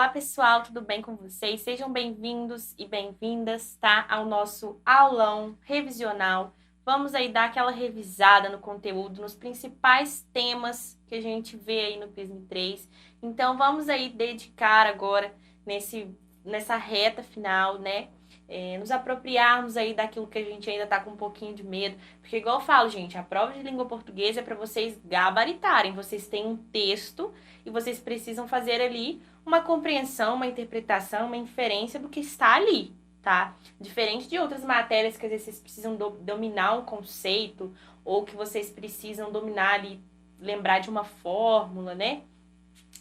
Olá, pessoal, tudo bem com vocês? Sejam bem-vindos e bem-vindas, tá? Ao nosso aulão revisional. Vamos aí dar aquela revisada no conteúdo, nos principais temas que a gente vê aí no PISM 3. Então, vamos aí dedicar agora nessa reta final, né? Nos apropriarmos aí daquilo que a gente ainda tá com um pouquinho de medo. Porque, igual eu falo, gente, a prova de língua portuguesa é para vocês gabaritarem. Vocês têm um texto e vocês precisam fazer ali uma compreensão, uma interpretação, uma inferência do que está ali, tá? Diferente de outras matérias que às vezes vocês precisam dominar um conceito ou que vocês precisam dominar ali, lembrar de uma fórmula, né?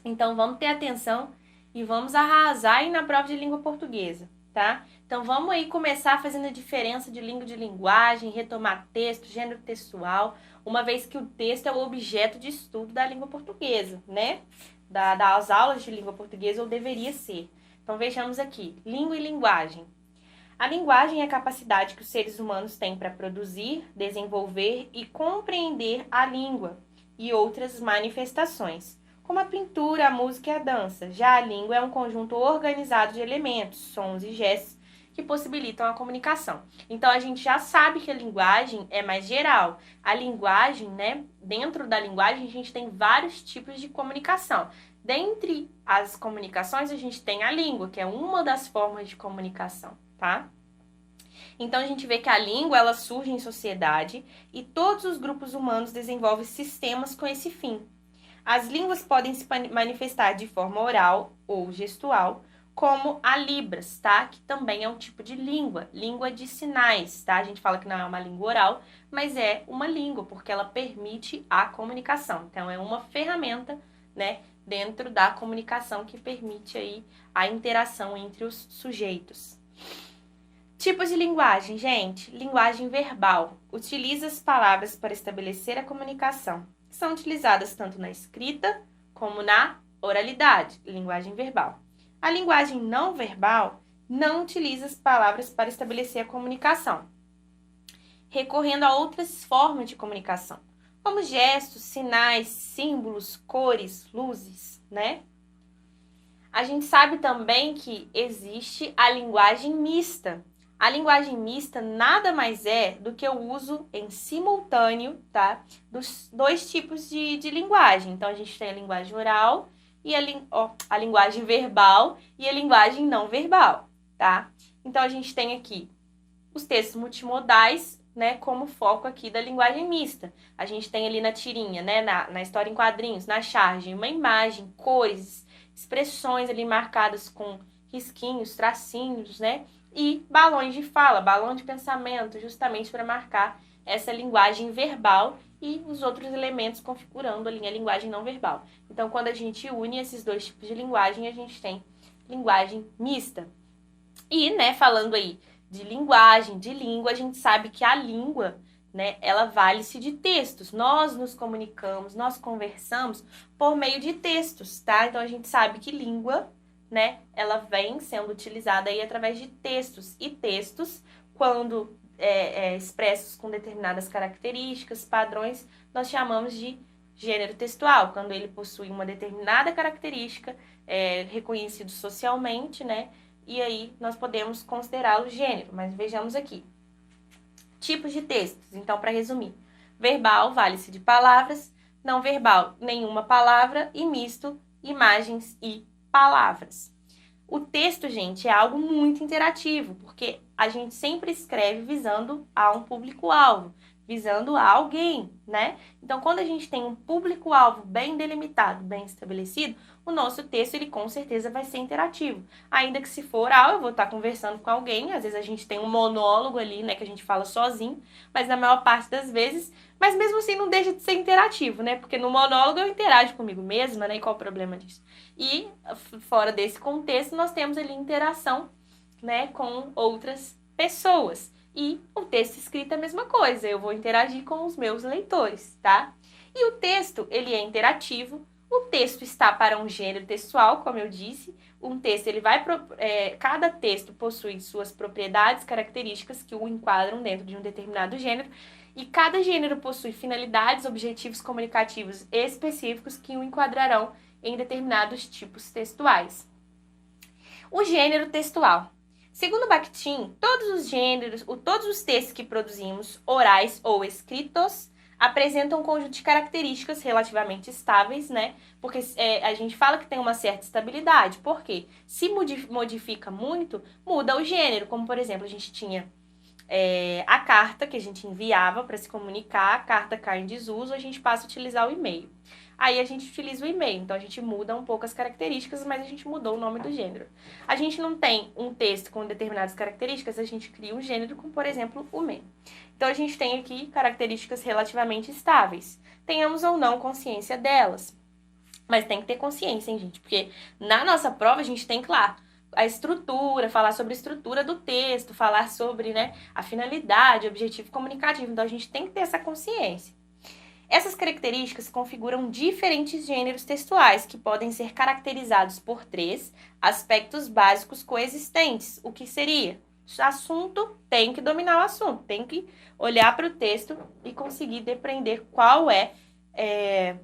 Então vamos ter atenção e vamos arrasar aí na prova de língua portuguesa, tá? Então vamos aí começar fazendo a diferença de língua de linguagem, retomar texto, gênero textual, uma vez que o texto é o objeto de estudo da língua portuguesa, né? Das aulas de língua portuguesa, ou deveria ser. Então vejamos aqui, língua e linguagem. A linguagem é a capacidade que os seres humanos têm para produzir, desenvolver e compreender a língua e outras manifestações, como a pintura, a música e a dança. Já a língua é um conjunto organizado de elementos, sons e gestos que possibilitam a comunicação. Então, a gente já sabe que a linguagem é mais geral. A linguagem, né? Dentro da linguagem, a gente tem vários tipos de comunicação. Dentre as comunicações, a gente tem a língua, que é uma das formas de comunicação, tá? Então, a gente vê que a língua, ela surge em sociedade e todos os grupos humanos desenvolvem sistemas com esse fim. As línguas podem se manifestar de forma oral ou gestual, como a Libras, tá? Que também é um tipo de língua de sinais, tá? A gente fala que não é uma língua oral, mas é uma língua, porque ela permite a comunicação. Então, é uma ferramenta, né, dentro da comunicação que permite aí a interação entre os sujeitos. Tipos de linguagem, gente. Linguagem verbal. Utiliza as palavras para estabelecer a comunicação. São utilizadas tanto na escrita como na oralidade, linguagem verbal. A linguagem não verbal não utiliza as palavras para estabelecer a comunicação, recorrendo a outras formas de comunicação, como gestos, sinais, símbolos, cores, luzes, né? A gente sabe também que existe a linguagem mista. A linguagem mista nada mais é do que o uso em simultâneo, tá? Dos dois tipos de linguagem. Então, a gente tem a linguagem oral e a linguagem verbal e a linguagem não verbal, tá? Então, a gente tem aqui os textos multimodais, né, como foco aqui da linguagem mista. A gente tem ali na tirinha, né, na história em quadrinhos, na charge, uma imagem, cores, expressões ali marcadas com risquinhos, tracinhos, né? E balões de fala, balão de pensamento, justamente para marcar essa linguagem verbal e os outros elementos configurando ali a linguagem não verbal. Então, quando a gente une esses dois tipos de linguagem, a gente tem linguagem mista. E, né, falando aí de linguagem, de língua, a gente sabe que a língua, né, ela vale-se de textos. Nós nos comunicamos, nós conversamos por meio de textos, tá? Então, a gente sabe que língua, né, ela vem sendo utilizada aí através de textos. E textos, quando expressos com determinadas características, padrões, nós chamamos de gênero textual, quando ele possui uma determinada característica reconhecido socialmente, né, e aí nós podemos considerá-lo gênero. Mas vejamos aqui. Tipos de textos. Então, para resumir, verbal vale-se de palavras, não verbal, nenhuma palavra, e misto, imagens e palavras. O texto, gente, é algo muito interativo, porque a gente sempre escreve visando a um público-alvo, visando a alguém, né? Então, quando a gente tem um público-alvo bem delimitado, bem estabelecido, o nosso texto, ele com certeza vai ser interativo. Ainda que se for oral, eu vou estar conversando com alguém, às vezes a gente tem um monólogo ali, né, que a gente fala sozinho, mas na maior parte das vezes, mas mesmo assim não deixa de ser interativo, né? Porque no monólogo eu interajo comigo mesma, né? E qual o problema disso? E fora desse contexto, nós temos ali interação, né, com outras pessoas. E o texto escrito é a mesma coisa, eu vou interagir com os meus leitores, tá? E o texto, ele é interativo, o texto está para um gênero textual, como eu disse, um texto, cada texto possui suas propriedades, características que o enquadram dentro de um determinado gênero, e cada gênero possui finalidades, objetivos comunicativos específicos que o enquadrarão em determinados tipos textuais. O gênero textual. Segundo Bakhtin, todos os gêneros, todos os textos que produzimos, orais ou escritos, apresentam um conjunto de características relativamente estáveis, né? Porque a gente fala que tem uma certa estabilidade. Por quê? Se modifica muito, muda o gênero. Como, por exemplo, a gente tinha a carta que a gente enviava para se comunicar, a carta cai em desuso, a gente passa a utilizar o e-mail. Aí a gente utiliza o e-mail, então a gente muda um pouco as características, mas a gente mudou o nome do gênero. A gente não tem um texto com determinadas características, a gente cria um gênero com, por exemplo, o men. Então a gente tem aqui características relativamente estáveis. Tenhamos ou não consciência delas. Mas tem que ter consciência, hein, gente? Porque na nossa prova a gente tem, claro, a estrutura, falar sobre a estrutura do texto, falar sobre, né, a finalidade, o objetivo comunicativo. Então a gente tem que ter essa consciência. Essas características configuram diferentes gêneros textuais, que podem ser caracterizados por 3 aspectos básicos coexistentes. O que seria? O assunto tem que dominar o assunto, tem que olhar para o texto e conseguir depreender qual é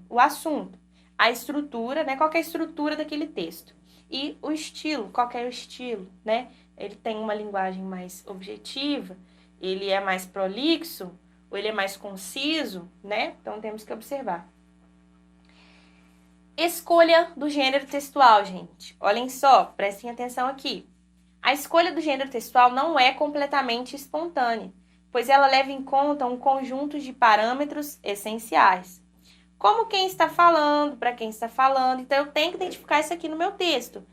o assunto. A estrutura, né? Qual é a estrutura daquele texto. E o estilo, qual é o estilo, né? Ele tem uma linguagem mais objetiva, ele é mais prolixo, ou ele é mais conciso, né? Então, temos que observar. Escolha do gênero textual, gente. Olhem só, prestem atenção aqui. A escolha do gênero textual não é completamente espontânea, pois ela leva em conta um conjunto de parâmetros essenciais. Como quem está falando, para quem está falando. Então, eu tenho que identificar isso aqui no meu texto.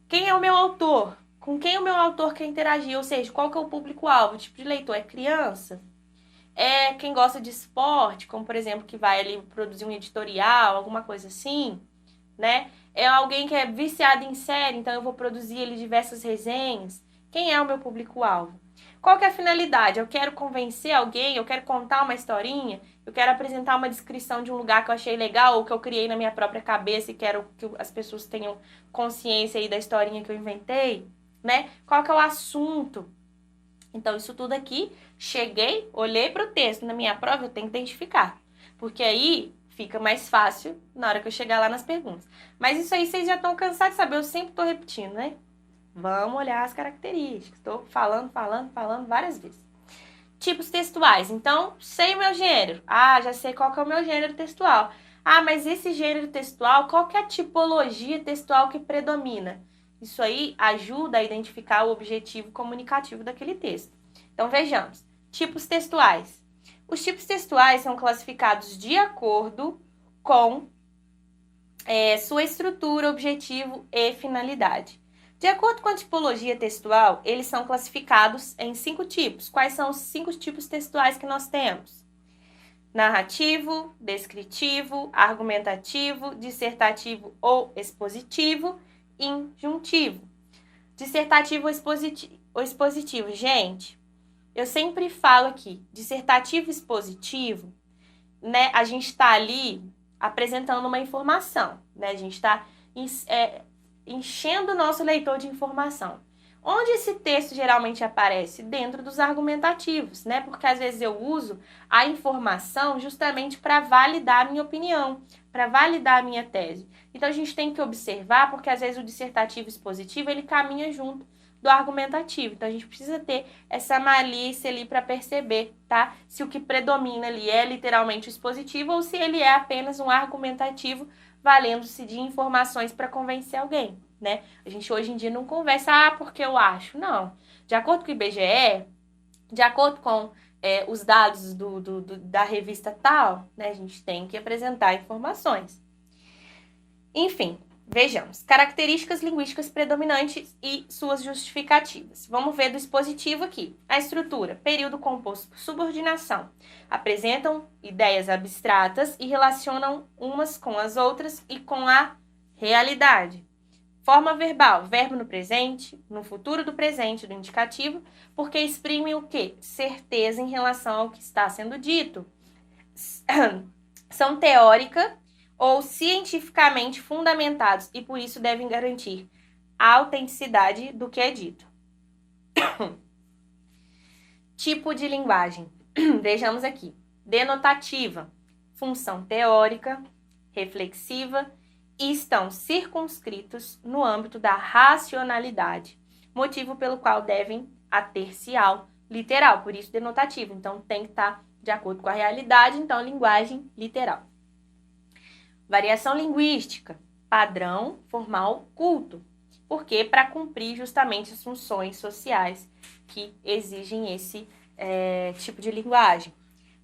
Quem é o meu autor? Com quem o meu autor quer interagir? Ou seja, qual que é o público-alvo? O tipo de leitor? É criança? É quem gosta de esporte, como por exemplo, que vai ali produzir um editorial, alguma coisa assim, né? É alguém que é viciado em série, então eu vou produzir ali diversas resenhas. Quem é o meu público-alvo? Qual que é a finalidade? Eu quero convencer alguém, eu quero contar uma historinha, eu quero apresentar uma descrição de um lugar que eu achei legal ou que eu criei na minha própria cabeça e quero que as pessoas tenham consciência aí da historinha que eu inventei, né? Qual que é o assunto? Então, isso tudo aqui, cheguei, olhei para o texto na minha prova, eu tenho que identificar. Porque aí fica mais fácil na hora que eu chegar lá nas perguntas. Mas isso aí vocês já estão cansados de saber, eu sempre estou repetindo, né? Vamos olhar as características. Estou falando várias vezes. Tipos textuais. Então, sei o meu gênero. Ah, já sei qual que é o meu gênero textual. Ah, mas esse gênero textual, qual que é a tipologia textual que predomina? Isso aí ajuda a identificar o objetivo comunicativo daquele texto. Então, vejamos. Tipos textuais. Os tipos textuais são classificados de acordo com sua estrutura, objetivo e finalidade. De acordo com a tipologia textual, eles são classificados em 5 tipos. Quais são os 5 tipos textuais que nós temos? Narrativo, descritivo, argumentativo, dissertativo ou expositivo, injuntivo. Dissertativo ou expositivo. Gente, eu sempre falo aqui, dissertativo expositivo, né? A gente está ali apresentando uma informação, né? A gente está enchendo o nosso leitor de informação. Onde esse texto geralmente aparece? Dentro dos argumentativos, né? Porque às vezes eu uso a informação justamente para validar a minha opinião, para validar a minha tese. Então a gente tem que observar, porque às vezes o dissertativo expositivo ele caminha junto do argumentativo. Então a gente precisa ter essa malícia ali para perceber, tá? Se o que predomina ali é literalmente o expositivo ou se ele é apenas um argumentativo valendo-se de informações para convencer alguém, né? A gente hoje em dia não conversa, porque eu acho. Não. De acordo com o IBGE, de acordo com os dados da revista tal, né? A gente tem que apresentar informações. Enfim, vejamos. Características linguísticas predominantes e suas justificativas. Vamos ver do expositivo aqui. A estrutura, período composto por subordinação. Apresentam ideias abstratas e relacionam umas com as outras e com a realidade. Forma verbal, verbo no presente, no futuro do presente, do indicativo, porque exprime o quê? Certeza em relação ao que está sendo dito. São teórica ou cientificamente fundamentados e por isso devem garantir a autenticidade do que é dito. Tipo de linguagem. Vejamos aqui. Denotativa, função teórica, reflexiva e estão circunscritos no âmbito da racionalidade, motivo pelo qual devem ater-se ao literal, por isso denotativo. Então, tem que estar de acordo com a realidade, então, linguagem literal. Variação linguística, padrão, formal, culto. Porque para cumprir justamente as funções sociais que exigem esse tipo de linguagem.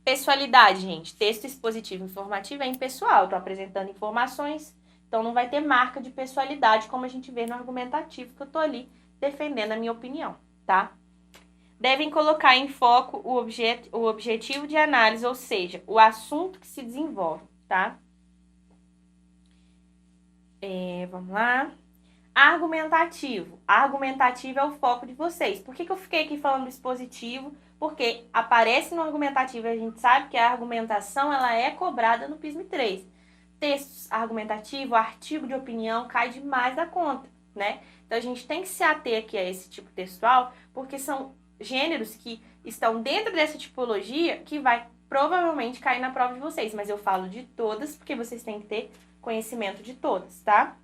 Pessoalidade, gente. Texto expositivo informativo é impessoal. Estou apresentando informações, então não vai ter marca de pessoalidade, como a gente vê no argumentativo, que eu estou ali defendendo a minha opinião, tá? Devem colocar em foco o objetivo de análise, ou seja, o assunto que se desenvolve, tá? Vamos lá. Argumentativo. Argumentativo é o foco de vocês. Por que eu fiquei aqui falando do expositivo? Porque aparece no argumentativo e a gente sabe que a argumentação ela é cobrada no PISM 3. Textos argumentativo, artigo de opinião, cai demais da conta, né? Então, a gente tem que se ater aqui a esse tipo textual, porque são gêneros que estão dentro dessa tipologia que vai provavelmente cair na prova de vocês. Mas eu falo de todas, porque vocês têm que ter conhecimento de todas, tá?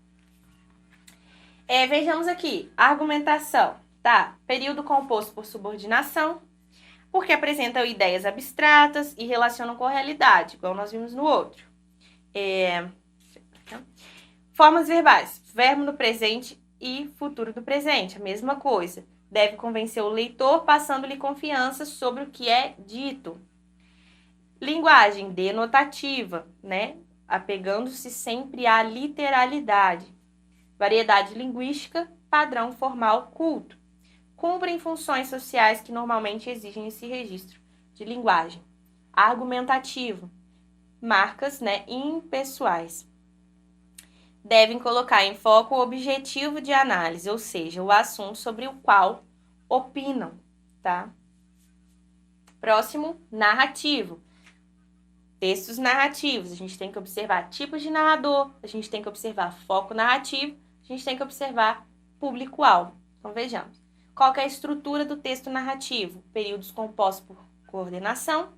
Vejamos aqui, argumentação, tá? Período composto por subordinação, porque apresentam ideias abstratas e relacionam com a realidade, igual nós vimos no outro. Formas verbais, verbo no presente e futuro do presente, a mesma coisa. Deve convencer o leitor, passando-lhe confiança sobre o que é dito. Linguagem denotativa, né? Apegando-se sempre à literalidade. Variedade linguística, padrão formal, culto. Cumprem funções sociais que normalmente exigem esse registro de linguagem. Argumentativo, marcas, né, impessoais. Devem colocar em foco o objetivo de análise, ou seja, o assunto sobre o qual opinam, tá? Próximo, narrativo. Textos narrativos, a gente tem que observar tipos de narrador, a gente tem que observar foco narrativo, a gente tem que observar público-alvo. Então, vejamos. Qual que é a estrutura do texto narrativo? Períodos compostos por coordenação,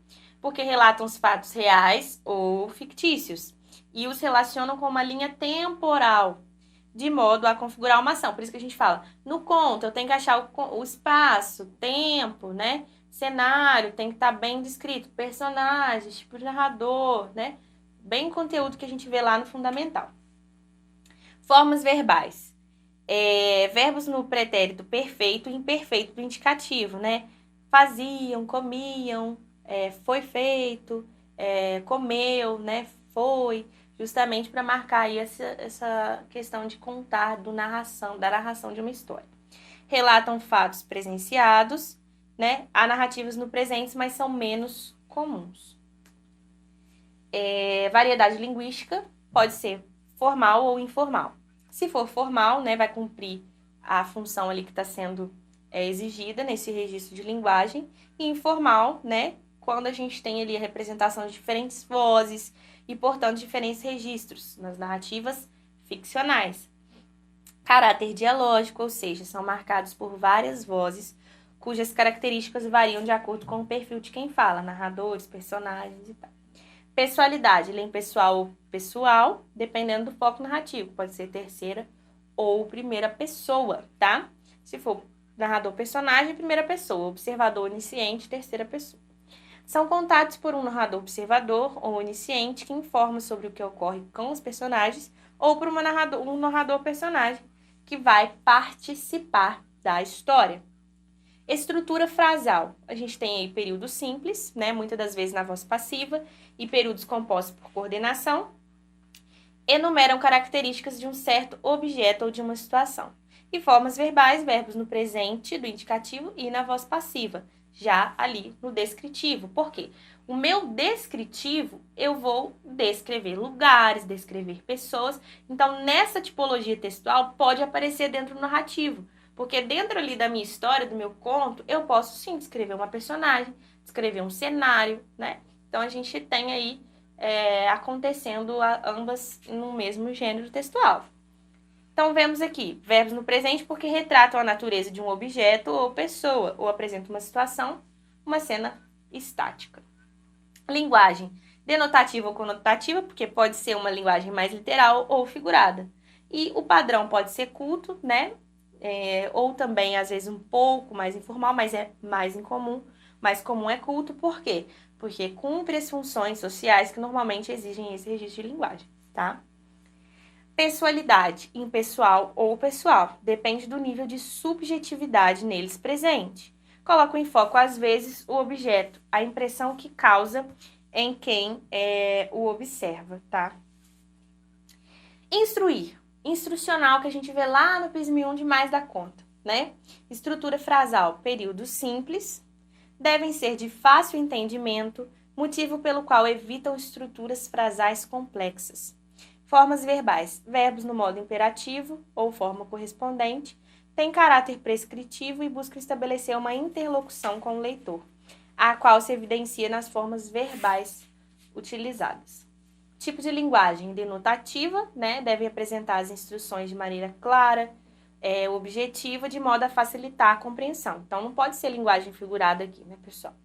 porque relatam os fatos reais ou fictícios e os relacionam com uma linha temporal, de modo a configurar uma ação. Por isso que a gente fala, no conto, eu tenho que achar o espaço, tempo, né? Cenário, tem que estar bem descrito, personagens, tipo de narrador, né? Bem conteúdo que a gente vê lá no fundamental. Formas verbais. Verbos no pretérito perfeito e imperfeito do indicativo, né? Faziam, comiam, foi feito, comeu, né? Foi, justamente para marcar aí essa questão de contar da narração de uma história. Relatam fatos presenciados, né? Há narrativas no presente, mas são menos comuns. Variedade linguística pode ser formal ou informal. Se for formal, né, vai cumprir a função ali que está sendo exigida nesse registro de linguagem. E informal, né, quando a gente tem ali a representação de diferentes vozes e, portanto, diferentes registros nas narrativas ficcionais. Caráter dialógico, ou seja, são marcados por várias vozes cujas características variam de acordo com o perfil de quem fala, narradores, personagens e tal. Pessoalidade, ele é impessoal ou pessoal, dependendo do foco narrativo. Pode ser terceira ou primeira pessoa, tá? Se for narrador personagem, primeira pessoa. Observador onisciente, terceira pessoa. São contados por um narrador observador ou onisciente que informa sobre o que ocorre com os personagens ou por um narrador personagem que vai participar da história. Estrutura frasal. A gente tem aí período simples, né? Muitas das vezes na voz passiva, e períodos compostos por coordenação. Enumeram características de um certo objeto ou de uma situação. E formas verbais, verbos no presente do indicativo e na voz passiva, já ali no descritivo. Por quê? O meu descritivo, eu vou descrever lugares, descrever pessoas. Então, nessa tipologia textual, pode aparecer dentro do narrativo. Porque dentro ali da minha história, do meu conto, eu posso sim descrever uma personagem, descrever um cenário, né? Então, a gente tem aí acontecendo ambas no mesmo gênero textual. Então, vemos aqui verbos no presente porque retratam a natureza de um objeto ou pessoa, ou apresentam uma situação, uma cena estática. Linguagem Denotativa ou conotativa, porque pode ser uma linguagem mais literal ou figurada. E o padrão pode ser culto, né? Ou também, às vezes, um pouco mais informal, mas é mais incomum. Mais comum é culto, por quê? Porque cumpre as funções sociais que normalmente exigem esse registro de linguagem, tá? Pessoalidade, impessoal ou pessoal, depende do nível de subjetividade neles presente. Coloco em foco, às vezes, o objeto, a impressão que causa em quem o observa, tá? Instruir, instrucional, que a gente vê lá no PISM 1 demais da conta, né? Estrutura frasal, períodos simples, devem ser de fácil entendimento, motivo pelo qual evitam estruturas frasais complexas. Formas verbais, verbos no modo imperativo ou forma correspondente, têm caráter prescritivo e buscam estabelecer uma interlocução com o leitor, a qual se evidencia nas formas verbais utilizadas. Tipo de linguagem denotativa, né? Deve apresentar as instruções de maneira clara, objetiva, de modo a facilitar a compreensão. Então, não pode ser linguagem figurada aqui, né, pessoal?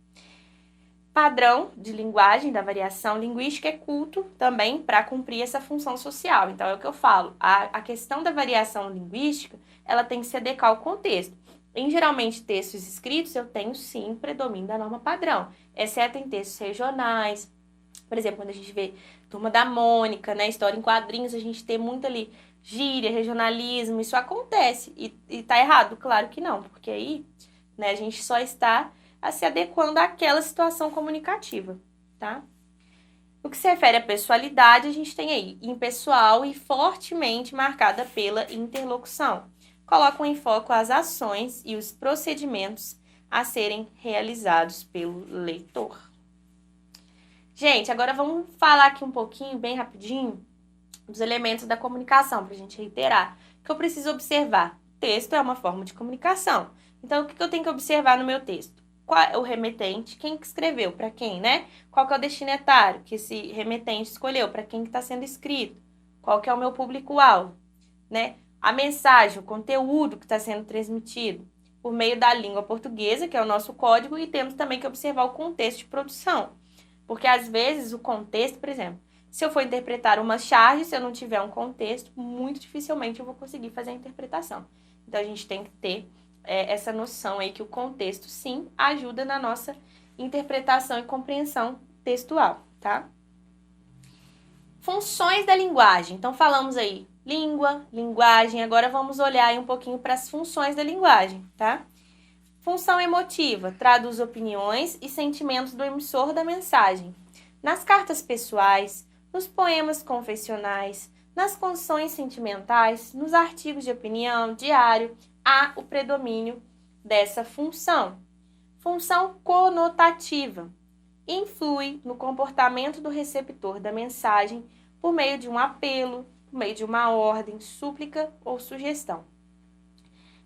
Padrão de linguagem da variação linguística é culto também para cumprir essa função social. Então, é o que eu falo. A questão da variação linguística, ela tem que se adequar ao contexto. Em, geralmente, textos escritos, eu tenho, sim, predomínio da norma padrão, exceto em textos regionais. Por exemplo, quando a gente vê Turma da Mônica, né, história em quadrinhos, a gente tem muito ali gíria, regionalismo, isso acontece. E tá errado? Claro que não, porque aí, né, a gente só está se adequando àquela situação comunicativa, tá? No que se refere à pessoalidade, a gente tem aí impessoal e fortemente marcada pela interlocução. Colocam em foco as ações e os procedimentos a serem realizados pelo leitor. Gente, agora vamos falar aqui um pouquinho, bem rapidinho, dos elementos da comunicação, para a gente reiterar. O que eu preciso observar? Texto é uma forma de comunicação. Então, o que eu tenho que observar no meu texto? Qual é o remetente? Quem que escreveu? Para quem, né? Qual que é o destinatário que esse remetente escolheu? Para quem que está sendo escrito? Qual que é o meu público-alvo? Né? A mensagem, o conteúdo que está sendo transmitido por meio da língua portuguesa, que é o nosso código, e temos também que observar o contexto de produção. Porque, às vezes, o contexto, por exemplo, se eu for interpretar uma charge, se eu não tiver um contexto, muito dificilmente eu vou conseguir fazer a interpretação. Então, a gente tem que ter essa noção aí que o contexto, sim, ajuda na nossa interpretação e compreensão textual, tá? Funções da linguagem. Então, falamos aí língua, linguagem, agora vamos olhar aí um pouquinho para as funções da linguagem, tá? Função emotiva, traduz opiniões e sentimentos do emissor da mensagem. Nas cartas pessoais, nos poemas confessionais, nas canções sentimentais, nos artigos de opinião, diário, há o predomínio dessa função. Função conotativa. Influi no comportamento do receptor da mensagem por meio de um apelo, por meio de uma ordem, súplica ou sugestão.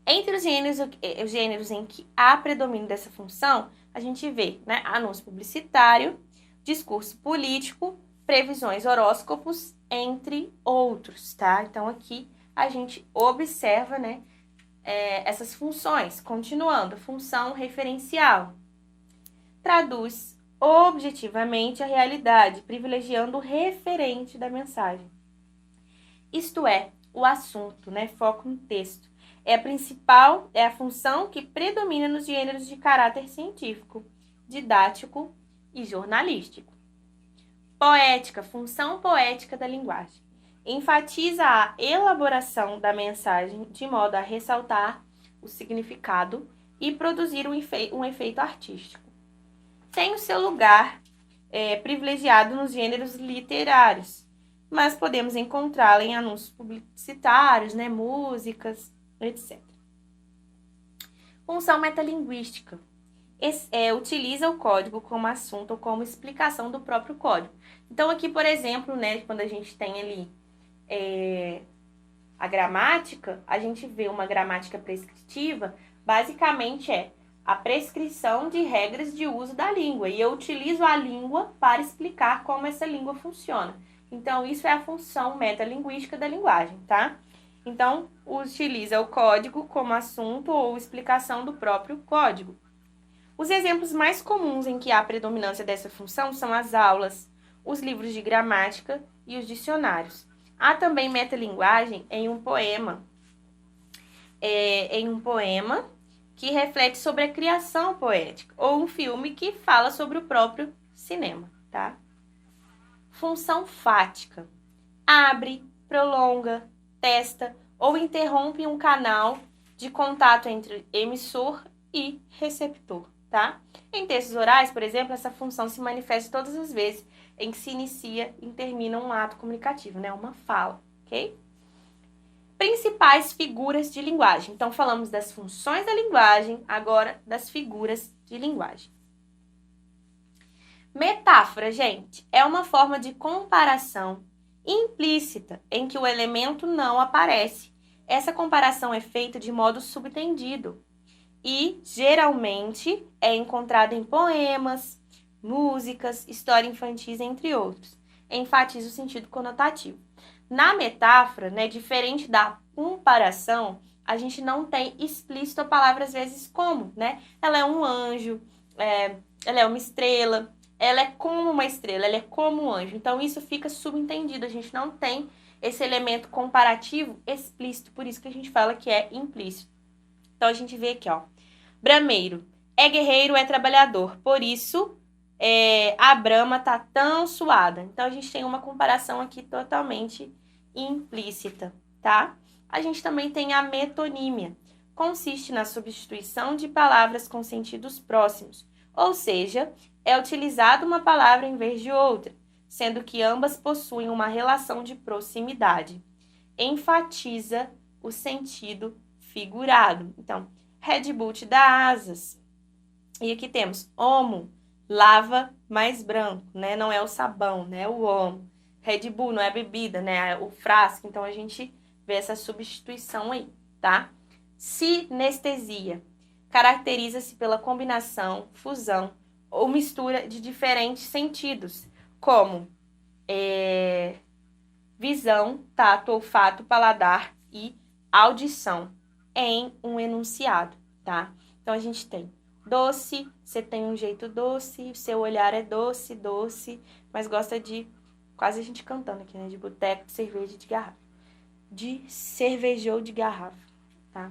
Entre os gêneros em que há predomínio dessa função, a gente vê, né, anúncio publicitário, discurso político, previsões, horóscopos, entre outros, tá? Então, aqui a gente observa, né, essas funções. Continuando, função referencial. Traduz objetivamente a realidade, privilegiando o referente da mensagem. Isto é, o assunto, né, foco no texto. É a função que predomina nos gêneros de caráter científico, didático e jornalístico. Poética, função poética da linguagem. Enfatiza a elaboração da mensagem de modo a ressaltar o significado e produzir um efeito artístico. Tem o seu lugar privilegiado nos gêneros literários, mas podemos encontrá-la em anúncios publicitários, né, músicas, etc. Função metalinguística. Utiliza o código como assunto ou como explicação do próprio código. Então, aqui, por exemplo, né, quando a gente tem ali a gramática, a gente vê uma gramática prescritiva, basicamente a prescrição de regras de uso da língua. E eu utilizo a língua para explicar como essa língua funciona. Então, isso é a função metalinguística da linguagem, tá? Então, utiliza o código como assunto ou explicação do próprio código. Os exemplos mais comuns em que há predominância dessa função são as aulas, os livros de gramática e os dicionários. Há também metalinguagem em um poema, que reflete sobre a criação poética, ou um filme que fala sobre o próprio cinema, tá? Função fática. Abre, prolonga, testa ou interrompe um canal de contato entre emissor e receptor, tá? Em textos orais, por exemplo, essa função se manifesta todas as vezes em que se inicia e termina um ato comunicativo, né? Uma fala, ok? Principais figuras de linguagem. Então, falamos das funções da linguagem, agora das figuras de linguagem. Metáfora, gente, é uma forma de comparação implícita em que o elemento não aparece. Essa comparação é feita de modo subtendido e, geralmente, é encontrada em poemas, músicas, histórias infantis, entre outros. Enfatiza o sentido conotativo. Na metáfora, né, diferente da comparação, a gente não tem explícito a palavra, às vezes, como, né? Ela é um anjo, ela é uma estrela, ela é como uma estrela, ela é como um anjo. Então, isso fica subentendido, a gente não tem esse elemento comparativo explícito, por isso que a gente fala que é implícito. Então, a gente vê aqui, ó, brameiro, é guerreiro, é trabalhador, por isso a brama tá tão suada. Então, a gente tem uma comparação aqui totalmente implícita, tá? A gente também tem a metonímia. Consiste na substituição de palavras com sentidos próximos, ou seja, é utilizada uma palavra em vez de outra, sendo que ambas possuem uma relação de proximidade. Enfatiza o sentido figurado. Então, Red Bull te dá asas. E aqui temos homo, lava mais branco, né? Não é o sabão, né? O homo. Red Bull não é bebida, né? É o frasco. Então, a gente vê essa substituição aí, tá? Sinestesia. Caracteriza-se pela combinação, fusão ou mistura de diferentes sentidos, como visão, tato, olfato, paladar e audição em um enunciado, tá? Então, a gente tem doce, você tem um jeito doce, seu olhar é doce, doce, mas gosta de, quase a gente cantando aqui, né? De boteco, de cerveja, de garrafa. De cervejou de garrafa, tá?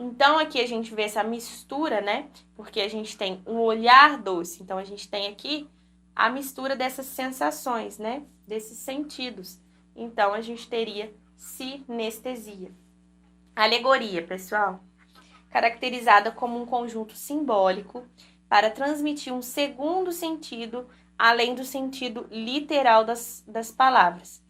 Então, aqui a gente vê essa mistura, né? Porque a gente tem um olhar doce. Então, a gente tem aqui a mistura dessas sensações, né? Desses sentidos. Então, a gente teria sinestesia. Alegoria, pessoal. Caracterizada como um conjunto simbólico para transmitir um segundo sentido, além do sentido literal das palavras.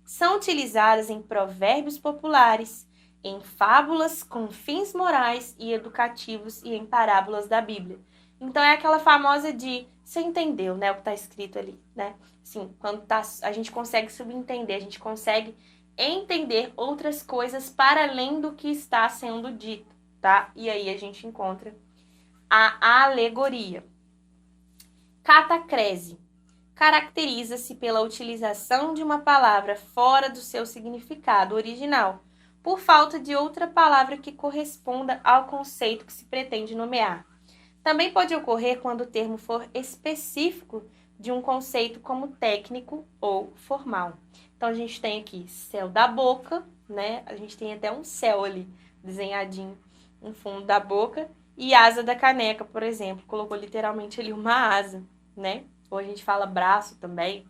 São utilizadas em provérbios populares, em fábulas com fins morais e educativos e em parábolas da Bíblia. Então, é aquela famosa de, você entendeu, né, o que está escrito ali, né? Assim, quando a gente consegue subentender, a gente consegue entender outras coisas para além do que está sendo dito, tá? E aí a gente encontra a alegoria. Catacrese. Caracteriza-se pela utilização de uma palavra fora do seu significado original, por falta de outra palavra que corresponda ao conceito que se pretende nomear. Também pode ocorrer quando o termo for específico de um conceito como técnico ou formal. Então, a gente tem aqui céu da boca, né? A gente tem até um céu ali desenhadinho no fundo da boca. E asa da caneca, por exemplo, colocou literalmente ali uma asa, né? Ou a gente fala braço também,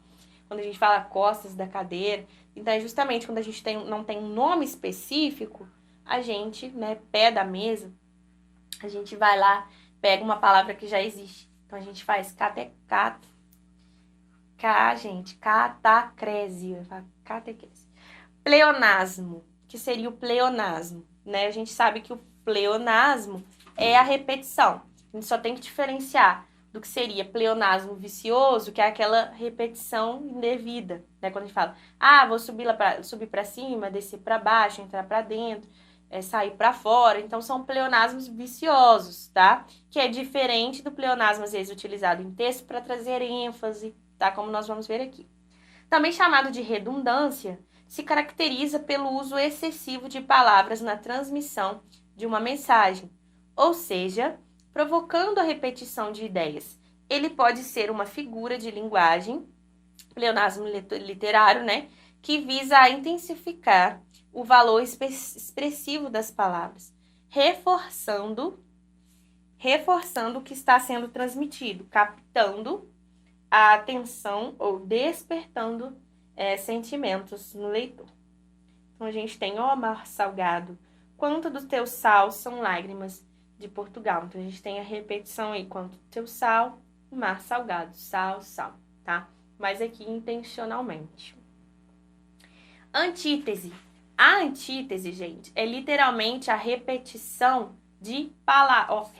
quando a gente fala costas da cadeira. Então, é justamente quando a gente não tem um nome específico, a gente, né, pé da mesa, a gente vai lá, pega uma palavra que já existe. Então, a gente faz catacrese. Pleonasmo, que seria o pleonasmo, né? A gente sabe que o pleonasmo é a repetição. A gente só tem que diferenciar do que seria pleonasmo vicioso, que é aquela repetição indevida, né? Quando a gente fala, vou subir para cima, descer para baixo, entrar para dentro, sair para fora. Então, são pleonasmos viciosos, tá? Que é diferente do pleonasmo, às vezes, utilizado em texto para trazer ênfase, tá? Como nós vamos ver aqui. Também chamado de redundância, se caracteriza pelo uso excessivo de palavras na transmissão de uma mensagem, ou seja, provocando a repetição de ideias. Ele pode ser uma figura de linguagem pleonasmo literário, né? Que visa a intensificar o valor expressivo das palavras, reforçando o que está sendo transmitido, captando a atenção ou despertando sentimentos no leitor. Então, a gente tem, ó mar salgado, quanto do teu sal são lágrimas de Portugal. Então, a gente tem a repetição aí, quanto do teu sal, mar salgado, sal, sal, tá? Mas aqui intencionalmente. Antítese. A antítese, gente, é literalmente a repetição de palavras.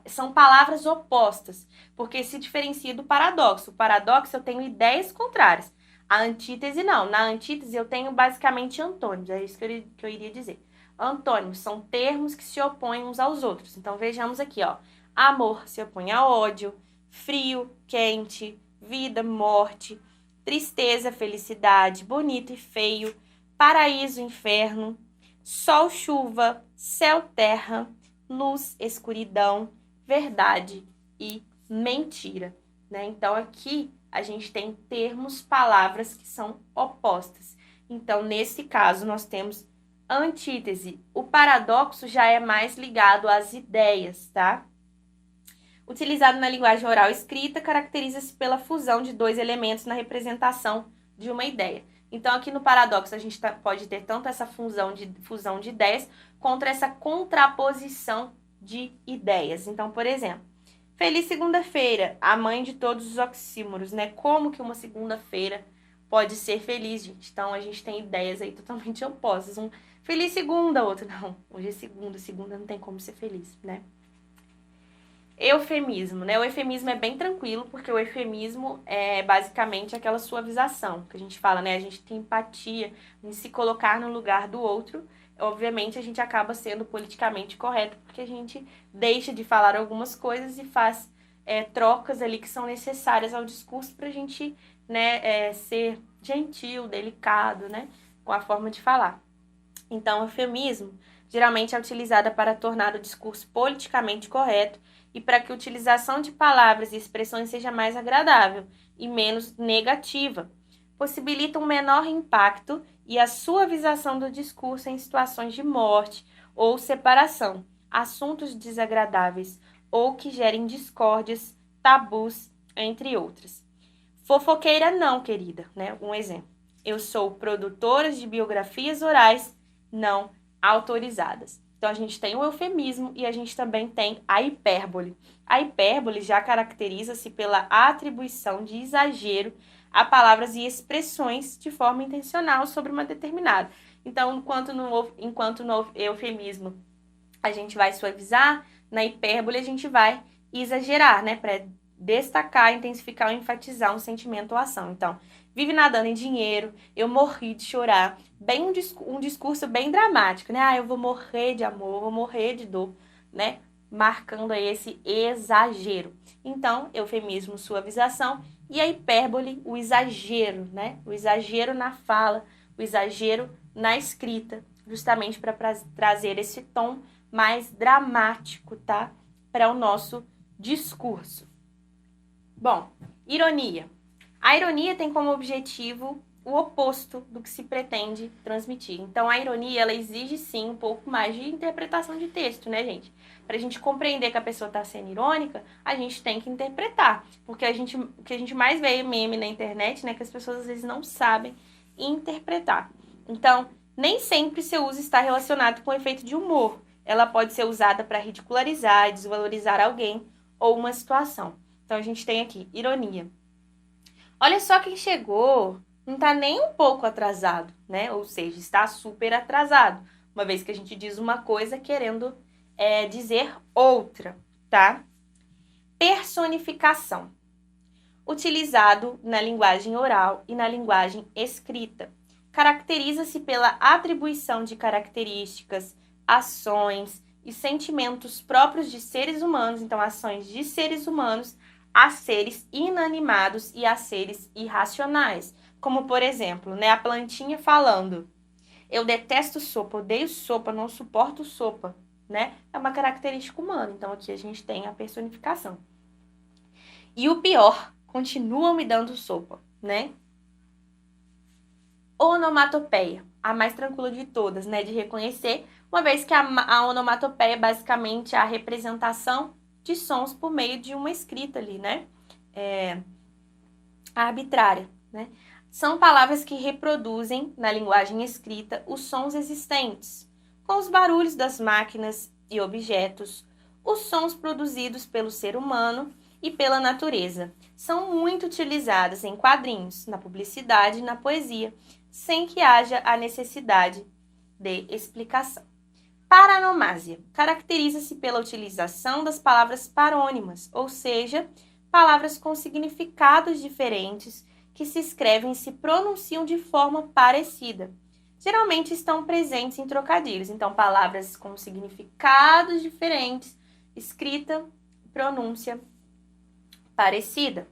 São palavras opostas, porque se diferencia do paradoxo. O paradoxo eu tenho ideias contrárias. A antítese não. Na antítese eu tenho basicamente antônimos. É isso que eu iria dizer. Antônimos são termos que se opõem uns aos outros. Então vejamos aqui, ó. Amor se opõe a ódio, frio, quente, vida, morte, tristeza, felicidade, bonito e feio, paraíso, inferno, sol, chuva, céu, terra, luz, escuridão, verdade e mentira, né? Então, aqui a gente tem termos, palavras que são opostas. Então, nesse caso, nós temos antítese. O paradoxo já é mais ligado às ideias, tá? Utilizado na linguagem oral escrita, caracteriza-se pela fusão de dois elementos na representação de uma ideia. Então, aqui no paradoxo, a gente pode ter tanto essa fusão de ideias, quanto essa contraposição de ideias. Então, por exemplo, feliz segunda-feira, a mãe de todos os oxímoros, né? Como que uma segunda-feira pode ser feliz, gente? Então, a gente tem ideias aí totalmente opostas. Um feliz segunda, outro não. Hoje é segunda não tem como ser feliz, né? Eufemismo, né? O eufemismo é bem tranquilo, porque o eufemismo é basicamente aquela suavização que a gente fala, né? A gente tem empatia em se colocar no lugar do outro. Obviamente, a gente acaba sendo politicamente correto, porque a gente deixa de falar algumas coisas e faz trocas ali que são necessárias ao discurso para a gente, né, ser gentil, delicado, né? Com a forma de falar. Então, o eufemismo geralmente é utilizada para tornar o discurso politicamente correto e para que a utilização de palavras e expressões seja mais agradável e menos negativa. Possibilita um menor impacto e a suavização do discurso em situações de morte ou separação, assuntos desagradáveis ou que gerem discórdias, tabus, entre outras. Fofoqueira não, querida, né? Um exemplo. Eu sou produtora de biografias orais não autorizadas. Então, a gente tem o eufemismo e a gente também tem a hipérbole. A hipérbole já caracteriza-se pela atribuição de exagero a palavras e expressões de forma intencional sobre uma determinada. Então, enquanto no eufemismo a gente vai suavizar, na hipérbole a gente vai exagerar, né? Para destacar, intensificar ou enfatizar um sentimento ou ação. Então, vive nadando em dinheiro, eu morri de chorar. Bem um discurso bem dramático, né? Ah, eu vou morrer de amor, eu vou morrer de dor, né? Marcando aí esse exagero. Então, eufemismo, suavização, e a hipérbole, o exagero, né? O exagero na fala, o exagero na escrita, justamente para trazer esse tom mais dramático, tá? Para o nosso discurso. Bom, ironia. A ironia tem como objetivo o oposto do que se pretende transmitir. Então, a ironia, ela exige, sim, um pouco mais de interpretação de texto, né, gente? Para a gente compreender que a pessoa está sendo irônica, a gente tem que interpretar. Porque o que a gente mais vê meme na internet, né, que as pessoas, às vezes, não sabem interpretar. Então, nem sempre seu uso está relacionado com o efeito de humor. Ela pode ser usada para ridicularizar, desvalorizar alguém ou uma situação. Então, a gente tem aqui, ironia. Olha só quem chegou, não está nem um pouco atrasado, né? Ou seja, está super atrasado, uma vez que a gente diz uma coisa querendo dizer outra, tá? Personificação. Utilizado na linguagem oral e na linguagem escrita. Caracteriza-se pela atribuição de características, ações e sentimentos próprios de seres humanos, então ações de seres humanos, a seres inanimados e a seres irracionais. Como, por exemplo, né, a plantinha falando, eu detesto sopa, odeio sopa, não suporto sopa, né? É uma característica humana. Então, aqui a gente tem a personificação. E o pior, continuam me dando sopa, né? Onomatopeia, a mais tranquila de todas, né, de reconhecer, uma vez que a onomatopeia é basicamente a representação de sons por meio de uma escrita ali, né, arbitrária, né. São palavras que reproduzem, na linguagem escrita, os sons existentes, com os barulhos das máquinas e objetos, os sons produzidos pelo ser humano e pela natureza. São muito utilizadas em quadrinhos, na publicidade e na poesia, sem que haja a necessidade de explicação. Paronomásia caracteriza-se pela utilização das palavras parônimas, ou seja, palavras com significados diferentes que se escrevem e se pronunciam de forma parecida. Geralmente estão presentes em trocadilhos, então palavras com significados diferentes, escrita, pronúncia parecida.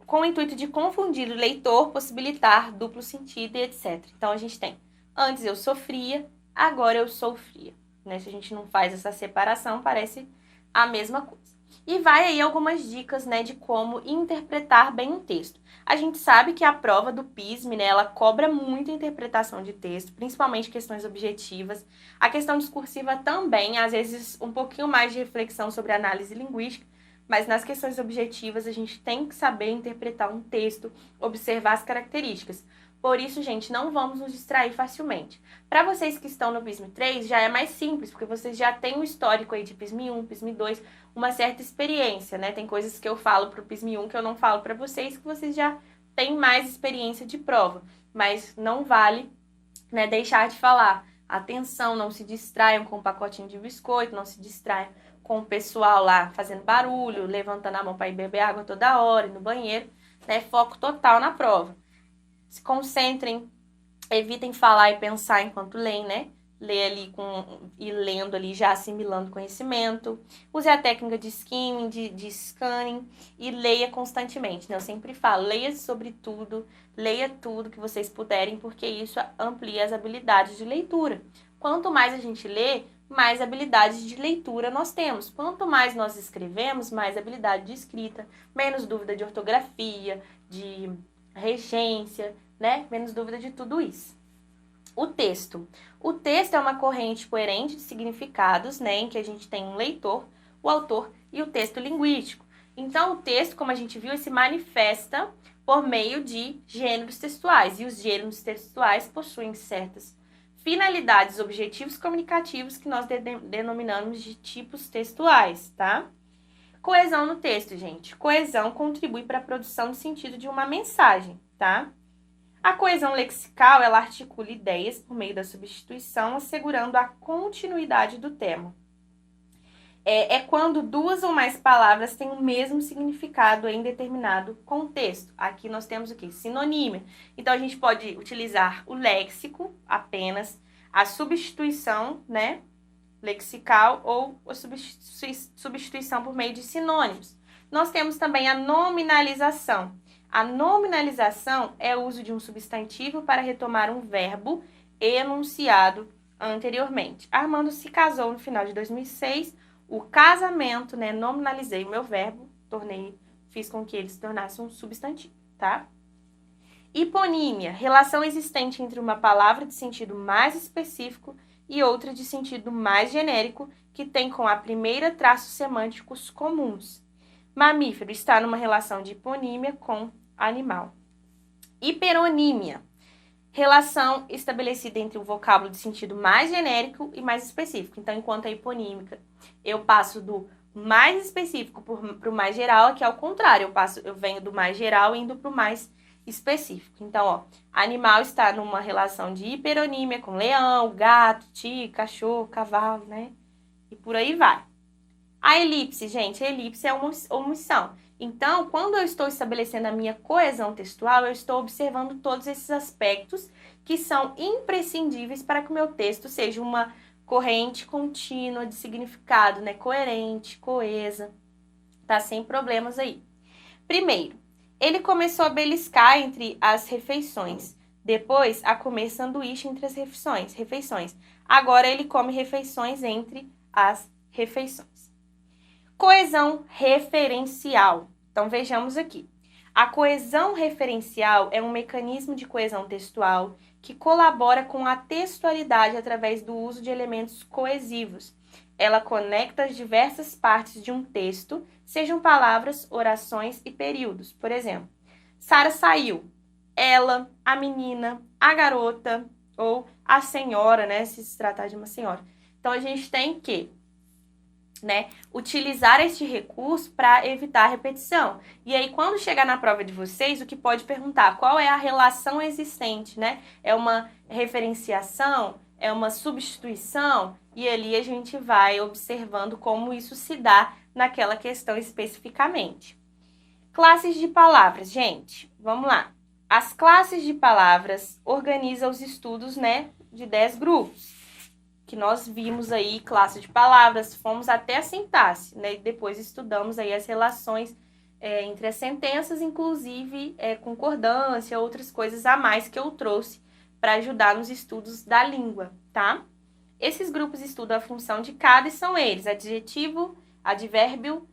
Com o intuito de confundir o leitor, possibilitar duplo sentido e etc. Então, a gente tem, antes eu sofria, agora eu sou fria. Né? Se a gente não faz essa separação, parece a mesma coisa. E vai aí algumas dicas, né, de como interpretar bem um texto. A gente sabe que a prova do PISM, né, ela cobra muito a interpretação de texto, principalmente questões objetivas. A questão discursiva também, às vezes um pouquinho mais de reflexão sobre análise linguística, mas nas questões objetivas a gente tem que saber interpretar um texto, observar as características. Por isso, gente, não vamos nos distrair facilmente. Para vocês que estão no PISM 3, já é mais simples, porque vocês já têm um histórico aí de PISM 1, PISM 2, uma certa experiência, né? Tem coisas que eu falo para o PISM 1 que eu não falo para vocês, que vocês já têm mais experiência de prova. Mas não vale, né, deixar de falar. Atenção, não se distraiam com um pacotinho de biscoito, não se distraiam com o pessoal lá fazendo barulho, levantando a mão para ir beber água toda hora, ir no banheiro, né? Foco total na prova. Se concentrem, evitem falar e pensar enquanto leem, né? Lê ali e lendo ali, já assimilando conhecimento. Use a técnica de skimming, de scanning e leia constantemente, né? Eu sempre falo, leia sobre tudo, leia tudo que vocês puderem, porque isso amplia as habilidades de leitura. Quanto mais a gente lê, mais habilidades de leitura nós temos. Quanto mais nós escrevemos, mais habilidade de escrita, menos dúvida de ortografia, de regência, né? Menos dúvida de tudo isso. O texto. O texto é uma corrente coerente de significados, né? Em que a gente tem um leitor, o autor e o texto linguístico. Então, o texto, como a gente viu, se manifesta por meio de gêneros textuais. E os gêneros textuais possuem certas finalidades, objetivos comunicativos que nós denominamos de tipos textuais, tá? Coesão no texto, gente. Coesão contribui para a produção de sentido de uma mensagem, tá? A coesão lexical, ela articula ideias por meio da substituição, assegurando a continuidade do tema. É quando duas ou mais palavras têm o mesmo significado em determinado contexto. Aqui nós temos o quê? Sinonímia. Então, a gente pode utilizar o léxico apenas, a substituição, né, lexical ou a substituição por meio de sinônimos. Nós temos também a nominalização. A nominalização é o uso de um substantivo para retomar um verbo enunciado anteriormente. Armando se casou no final de 2006. O casamento, né, nominalizei o meu verbo, fiz com que ele se tornasse um substantivo, tá? Hiponímia, relação existente entre uma palavra de sentido mais específico e outra de sentido mais genérico, que tem com a primeira traços semânticos comuns. Mamífero está numa relação de hiponímia com animal. Hiperonímia, relação estabelecida entre o vocábulo de sentido mais genérico e mais específico. Então, enquanto a hiponímica, eu passo do mais específico para o mais geral, aqui é o contrário, eu venho do mais geral indo para o mais específico. Então, ó, animal está numa relação de hiperonímia com leão, gato, tigre, cachorro, cavalo, né? E por aí vai. A elipse, gente, a elipse é uma omissão. Então, quando eu estou estabelecendo a minha coesão textual, eu estou observando todos esses aspectos que são imprescindíveis para que o meu texto seja uma corrente contínua de significado, né? Coerente, coesa, tá? Sem problemas aí. Primeiro, ele começou a beliscar entre as refeições. Depois, a comer sanduíche entre as refeições. Agora, ele come refeições entre as refeições. Coesão referencial. Então, vejamos aqui. A coesão referencial é um mecanismo de coesão textual que colabora com a textualidade através do uso de elementos coesivos. Ela conecta as diversas partes de um texto, sejam palavras, orações e períodos. Por exemplo, Sara saiu. Ela, a menina, a garota ou a senhora, né? Se tratar de uma senhora. Então, a gente tem que utilizar este recurso para evitar a repetição. E aí, quando chegar na prova de vocês, o que pode perguntar? Qual é a relação existente, né? É uma referenciação? É uma substituição? E ali a gente vai observando como isso se dá naquela questão especificamente. Classes de palavras, gente. Vamos lá. As classes de palavras organizam os estudos, de 10 grupos. Que nós vimos aí, classe de palavras, fomos até a sintaxe, e depois estudamos aí as relações entre as sentenças, inclusive concordância, outras coisas a mais que eu trouxe para ajudar nos estudos da língua, tá? Esses grupos estudam a função de cada e são eles: adjetivo, advérbio,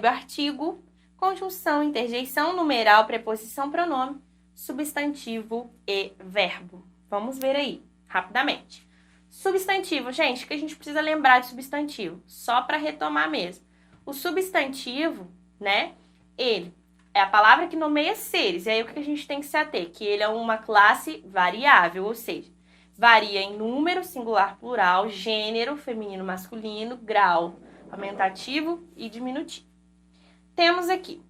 artigo, conjunção, interjeição, numeral, preposição, pronome, substantivo e verbo. Vamos ver aí, rapidamente. Substantivo, gente, o que a gente precisa lembrar de substantivo? Só para retomar mesmo. O substantivo, ele é a palavra que nomeia seres. E aí o que a gente tem que se ater? Que ele é uma classe variável, ou seja, varia em número, singular, plural, gênero, feminino, masculino, grau, aumentativo e diminutivo. Temos aqui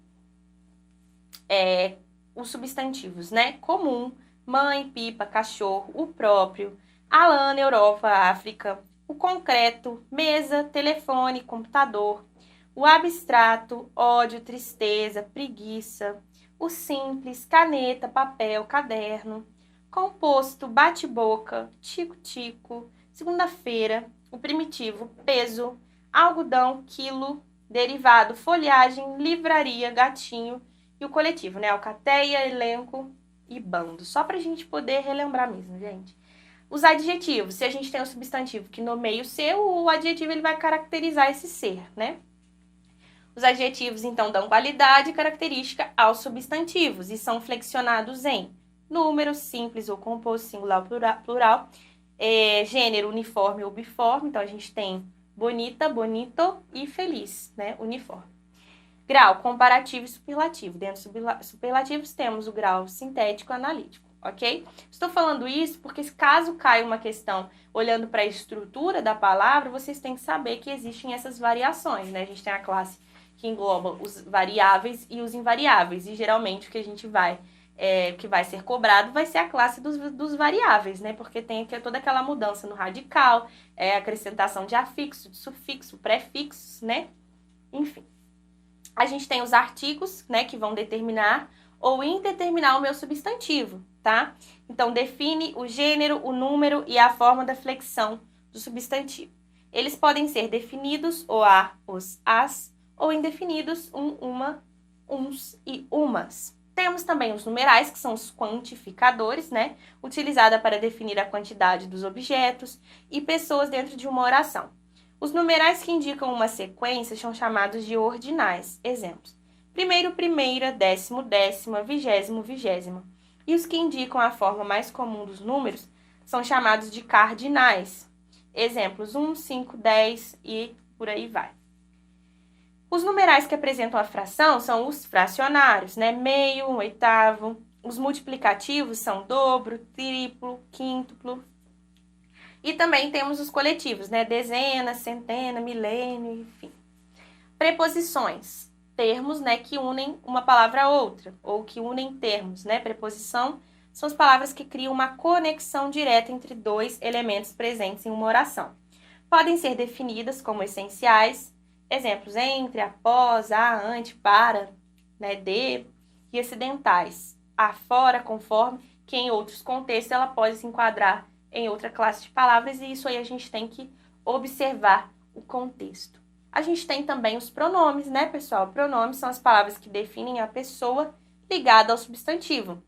os substantivos, comum, mãe, pipa, cachorro, o próprio, Alana, Europa, África, o concreto, mesa, telefone, computador, o abstrato, ódio, tristeza, preguiça, o simples, caneta, papel, caderno, composto, bate-boca, tico-tico, segunda-feira, o primitivo, peso, algodão, quilo, derivado, folhagem, livraria, gatinho e o coletivo, alcateia, elenco e bando. Só pra gente poder relembrar mesmo, gente. Os adjetivos, se a gente tem um substantivo que nomeia o ser, o adjetivo ele vai caracterizar esse ser, Os adjetivos, então, dão qualidade e característica aos substantivos e são flexionados em número, simples ou composto, singular, plural, gênero, uniforme ou biforme. Então, a gente tem bonita, bonito e feliz, uniforme. Grau, comparativo e superlativo. Dentro dos superlativos temos o grau sintético e analítico, ok? Estou falando isso porque caso caia uma questão olhando para a estrutura da palavra, vocês têm que saber que existem essas variações, A gente tem a classe que engloba os variáveis e os invariáveis. E geralmente o que a gente que vai ser cobrado vai ser a classe dos variáveis, Porque tem toda aquela mudança no radical, acrescentação de afixo, de sufixo, prefixos, Enfim. A gente tem os artigos, que vão determinar ou indeterminar o meu substantivo, tá? Então, define o gênero, o número e a forma da flexão do substantivo. Eles podem ser definidos, o a, os, as, ou indefinidos, uma, uns e umas. Temos também os numerais, que são os quantificadores, utilizada para definir a quantidade dos objetos e pessoas dentro de uma oração. Os numerais que indicam uma sequência são chamados de ordinais. Exemplos: primeiro, primeira, décimo, décima, vigésimo, vigésima. E os que indicam a forma mais comum dos números são chamados de cardinais. Exemplos: 1, 5, 10 e por aí vai. Os numerais que apresentam a fração são os fracionários, meio, 1/8. Os multiplicativos são dobro, triplo, quíntuplo. E também temos os coletivos, dezena, centena, milênio, enfim. Preposições, termos, que unem uma palavra a outra, ou que unem termos, Preposição são as palavras que criam uma conexão direta entre dois elementos presentes em uma oração. Podem ser definidas como essenciais, exemplos: entre, após, a, ante, para, de, e acidentais, a, fora, conforme, que em outros contextos ela pode se enquadrar em outra classe de palavras, e isso aí a gente tem que observar o contexto. A gente tem também os pronomes, pessoal? Pronomes são as palavras que definem a pessoa ligada ao substantivo.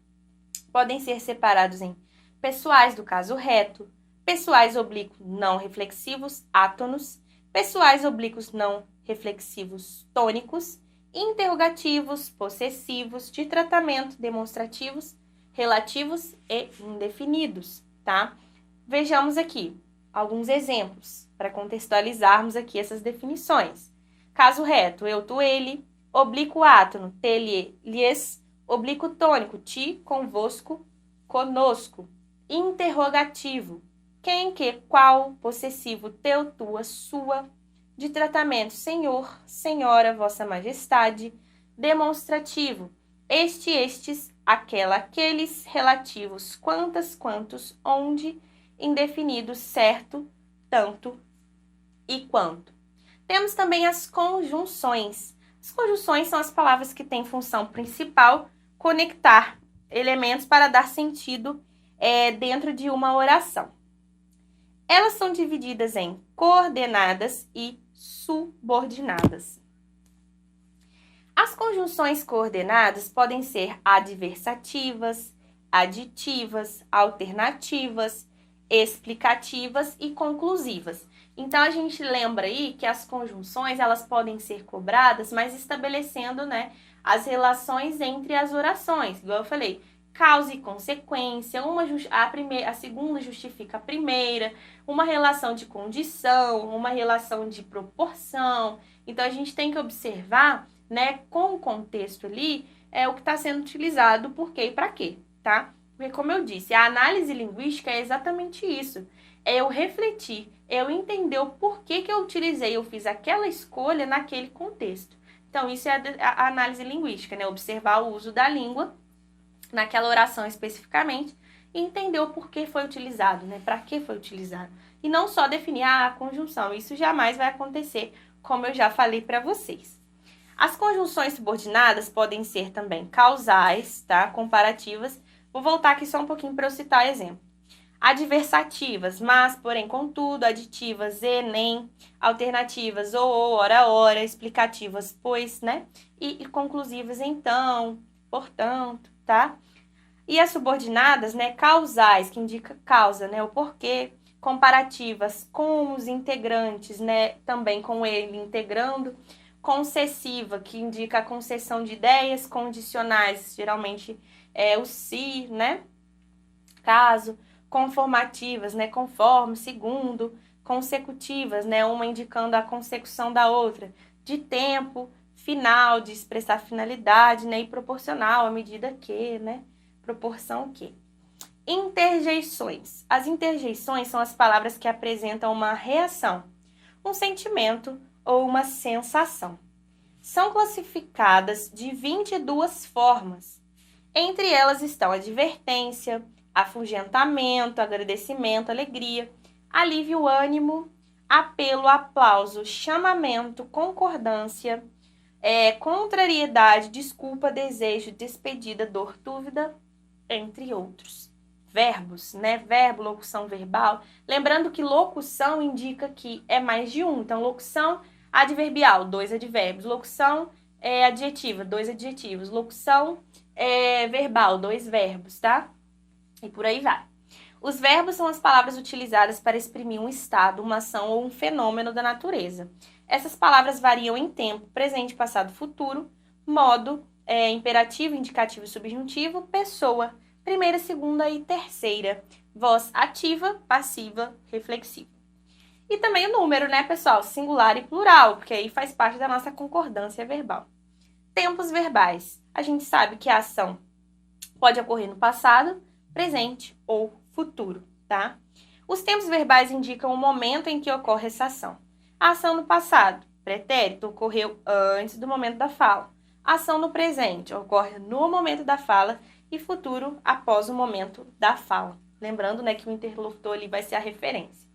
Podem ser separados em pessoais do caso reto, pessoais oblíquos não reflexivos, átonos, pessoais oblíquos não reflexivos tônicos, interrogativos, possessivos, de tratamento, demonstrativos, relativos e indefinidos, tá? Vejamos aqui alguns exemplos para contextualizarmos aqui essas definições. Caso reto, eu, tu, ele, oblíquo átono, te, lhes, oblíquo tônico, ti, convosco, conosco. Interrogativo, quem, que, qual, possessivo, teu, tua, sua. De tratamento, senhor, senhora, vossa majestade. Demonstrativo, este, estes, aquela, aqueles. Relativos, quantas, quantos, onde. Indefinidos, certo, tanto e quanto. Temos também as conjunções. As conjunções são as palavras que têm função principal conectar elementos para dar sentido dentro de uma oração. Elas são divididas em coordenadas e subordinadas. As conjunções coordenadas podem ser adversativas, aditivas, alternativas, explicativas e conclusivas. Então, a gente lembra aí que as conjunções, elas podem ser cobradas, mas estabelecendo, né, as relações entre as orações. Igual eu falei, causa e consequência, a segunda justifica a primeira, uma relação de condição, uma relação de proporção. Então, a gente tem que observar, né, com o contexto ali, o que está sendo utilizado, por quê e para quê, tá? Porque, como eu disse, a análise linguística é exatamente isso. É eu refletir, é eu entender o porquê que eu utilizei, eu fiz aquela escolha naquele contexto. Então, isso é a análise linguística, né? Observar o uso da língua naquela oração especificamente e entender o porquê foi utilizado, né? Para que foi utilizado. E não só definir a conjunção. Isso jamais vai acontecer, como eu já falei para vocês. As conjunções subordinadas podem ser também causais, tá? Comparativas. Vou voltar aqui só um pouquinho para eu citar exemplo. Adversativas, mas, porém, contudo, aditivas, e, nem, alternativas, ou, ora, explicativas, pois, né? E conclusivas, então, portanto, tá? E as subordinadas, né? Causais, que indica causa, né? O porquê. Comparativas, com os integrantes, né? Também com ele integrando. Concessiva, que indica a concessão de ideias. Condicionais, geralmente o se, né? Caso. Conformativas, né? Conforme, segundo. Consecutivas, né? Uma indicando a consecução da outra. De tempo, final, de expressar finalidade, né? E proporcional, à medida que, né? Proporção que. Interjeições. As interjeições são as palavras que apresentam uma reação, um sentimento ou uma sensação. São classificadas de 22 formas. Entre elas estão advertência, afugentamento, agradecimento, alegria, alívio, ânimo, apelo, aplauso, chamamento, concordância, contrariedade, desculpa, desejo, despedida, dor, dúvida, entre outros. Verbos, né? Verbo, locução verbal. Lembrando que locução indica que é mais de um. Então, locução adverbial, 2 advérbios. Locução adjetiva, 2 adjetivos. Locução verbal, 2 verbos, tá? E por aí vai. Os verbos são as palavras utilizadas para exprimir um estado, uma ação ou um fenômeno da natureza. Essas palavras variam em tempo, presente, passado, futuro, modo, imperativo, indicativo e subjuntivo, pessoa, primeira, segunda e terceira, voz ativa, passiva, reflexiva. E também o número, né, pessoal? Singular e plural, porque aí faz parte da nossa concordância verbal. Tempos verbais. A gente sabe que a ação pode ocorrer no passado, presente ou futuro, tá? Os tempos verbais indicam o momento em que ocorre essa ação. A ação no passado, pretérito, ocorreu antes do momento da fala. A ação no presente ocorre no momento da fala e futuro após o momento da fala. Lembrando, né, que o interlocutor ali vai ser a referência.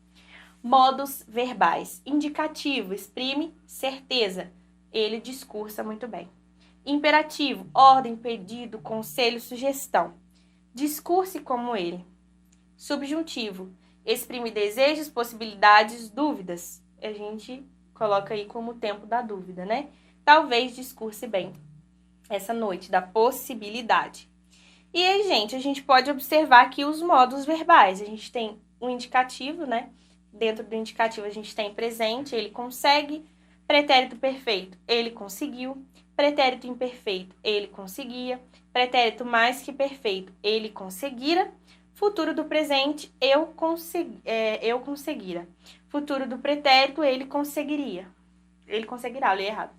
Modos verbais. Indicativo, exprime certeza. Ele discursa muito bem. Imperativo, ordem, pedido, conselho, sugestão. Discurse como ele. Subjuntivo, exprime desejos, possibilidades, dúvidas. A gente coloca aí como o tempo da dúvida, né? Talvez discurse bem essa noite, da possibilidade. E aí, gente, a gente pode observar aqui os modos verbais. A gente tem o indicativo, né? Dentro do indicativo a gente tem presente, ele consegue, Pretérito perfeito, ele conseguiu. Pretérito imperfeito, ele conseguia. Pretérito mais que perfeito, ele conseguira. Futuro do presente, eu conseguira. Futuro do pretérito, ele conseguiria. Ele conseguirá, eu li errado.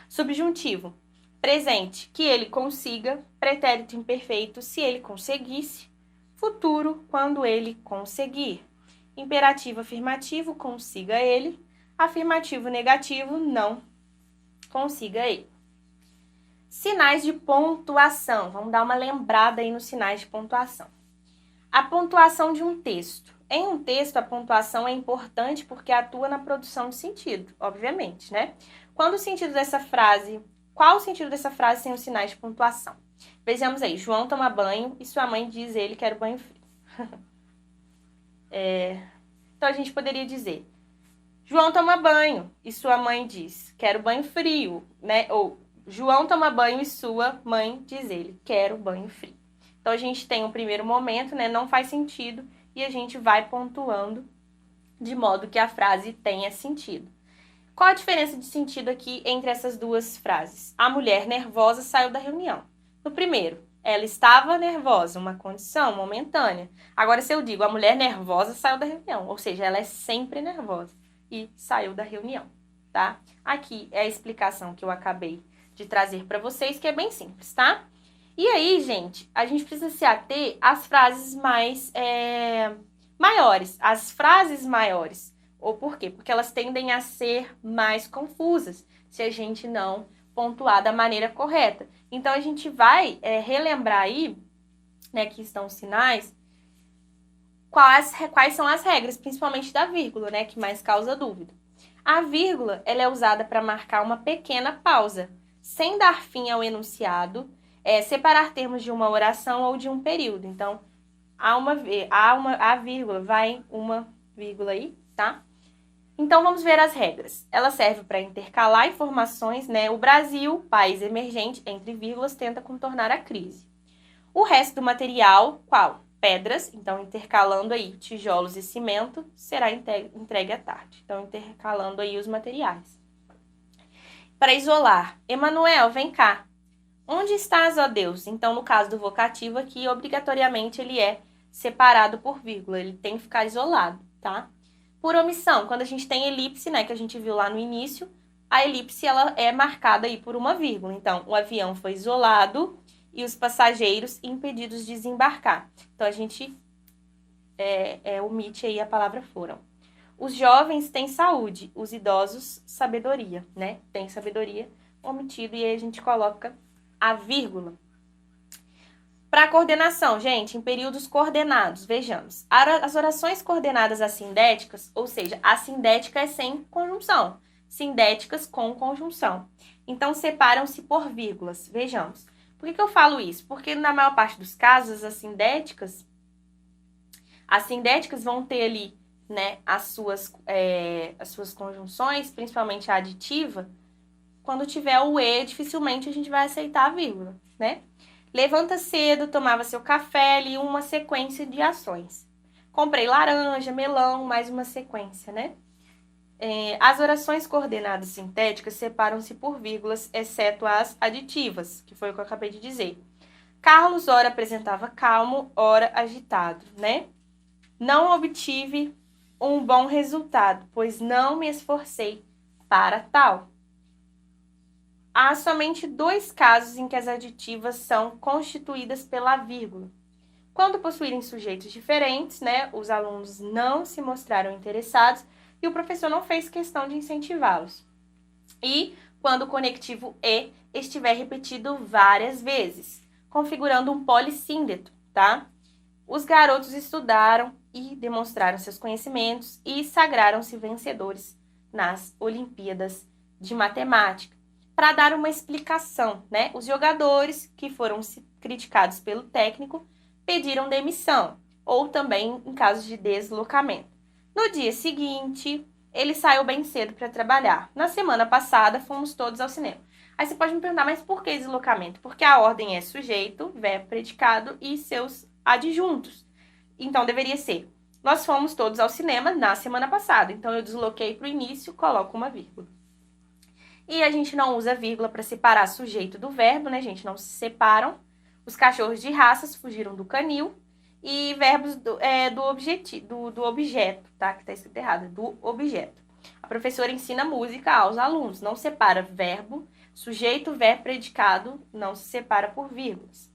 Subjuntivo, presente, que ele consiga. Pretérito imperfeito, se ele conseguisse. Futuro, quando ele conseguir. Imperativo afirmativo, consiga ele. Afirmativo negativo, não consiga ele. Sinais de pontuação. Vamos dar uma lembrada aí nos sinais de pontuação. A pontuação de um texto. Em um texto, a pontuação é importante porque atua na produção de sentido, obviamente, né? Qual o sentido dessa frase sem os sinais de pontuação? Vejamos aí, João toma banho e sua mãe diz ele quer banho frio. Então, a gente poderia dizer, João toma banho e sua mãe diz, quero banho frio, né? Ou, João toma banho e sua mãe diz ele, quero banho frio. Então, a gente tem um primeiro momento, né? Não faz sentido e a gente vai pontuando de modo que a frase tenha sentido. Qual a diferença de sentido aqui entre essas duas frases? A mulher nervosa saiu da reunião. No primeiro, ela estava nervosa, uma condição momentânea. Agora, se eu digo a mulher nervosa saiu da reunião, ou seja, ela é sempre nervosa e saiu da reunião, tá? Aqui é a explicação que eu acabei de trazer para vocês, que é bem simples, tá? E aí, gente, a gente precisa se ater às frases maiores, as frases maiores. Ou por quê? Porque elas tendem a ser mais confusas se a gente não pontuar da maneira correta. Então, a gente vai relembrar aí, né, aqui estão os sinais, quais são as regras, principalmente da vírgula, né, que mais causa dúvida. A vírgula, ela é usada para marcar uma pequena pausa, sem dar fim ao enunciado, separar termos de uma oração ou de um período. Então, a vírgula, vai uma vírgula aí, tá? Então, vamos ver as regras. Ela serve para intercalar informações, né? O Brasil, país emergente, entre vírgulas, tenta contornar a crise. O resto do material, qual? Pedras, então intercalando aí tijolos e cimento, será entregue à tarde. Então, intercalando aí os materiais. Para isolar, Emanuel, vem cá. Onde estás, ó Deus? Então, no caso do vocativo aqui, obrigatoriamente ele é separado por vírgula, ele tem que ficar isolado, tá? Por omissão, quando a gente tem elipse, né, que a gente viu lá no início, a elipse ela é marcada aí por uma vírgula. Então, o avião foi isolado e os passageiros impedidos de desembarcar. Então, a gente omite aí a palavra foram. Os jovens têm saúde, os idosos, sabedoria, né? Tem sabedoria, omitido, e aí a gente coloca a vírgula. Para coordenação, gente, em períodos coordenados, vejamos. As orações coordenadas assindéticas, ou seja, a sindética é sem conjunção, sindéticas com conjunção. Então, separam-se por vírgulas. Vejamos. Por que eu falo isso? Porque na maior parte dos casos, as sindéticas vão ter ali, né, as suas conjunções, principalmente a aditiva. Quando tiver o E, dificilmente a gente vai aceitar a vírgula, né? Levanta cedo, tomava seu café, ali uma sequência de ações. Comprei laranja, melão, mais uma sequência, né? As orações coordenadas sintéticas separam-se por vírgulas, exceto as aditivas, que foi o que eu acabei de dizer. Carlos, ora apresentava calmo, ora agitado, né? Não obtive um bom resultado, pois não me esforcei para tal. Há somente 2 casos em que as aditivas são constituídas pela vírgula. Quando possuírem sujeitos diferentes, né, os alunos não se mostraram interessados e o professor não fez questão de incentivá-los. E quando o conectivo E estiver repetido várias vezes, configurando um polissíndeto, tá? Os garotos estudaram e demonstraram seus conhecimentos e sagraram-se vencedores nas Olimpíadas de Matemática. Para dar uma explicação, né? Os jogadores que foram criticados pelo técnico pediram demissão, ou também em casos de deslocamento. No dia seguinte, ele saiu bem cedo para trabalhar. Na semana passada, fomos todos ao cinema. Aí você pode me perguntar, mas por que deslocamento? Porque a ordem é sujeito, verbo, predicado e seus adjuntos. Então, deveria ser, nós fomos todos ao cinema na semana passada. Então, eu desloquei para o início, coloco uma vírgula. E a gente não usa vírgula para separar sujeito do verbo, né, gente? Não se separam. Os cachorros de raças fugiram do canil. E verbos do objeto, tá? Que tá escrito errado, do objeto. A professora ensina música aos alunos. Não separa verbo, sujeito, verbo, predicado. Não se separa por vírgulas.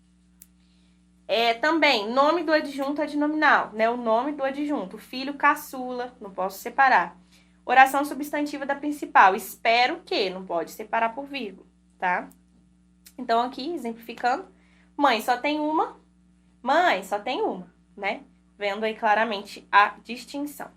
Também, nome do adjunto adnominal, né? O nome do adjunto. Filho, caçula, não posso separar. Oração substantiva da principal. Espero que, não pode separar por vírgula, tá? Então, aqui, exemplificando. Mãe, só tem uma. Mãe, só tem uma, né? Vendo aí claramente a distinção.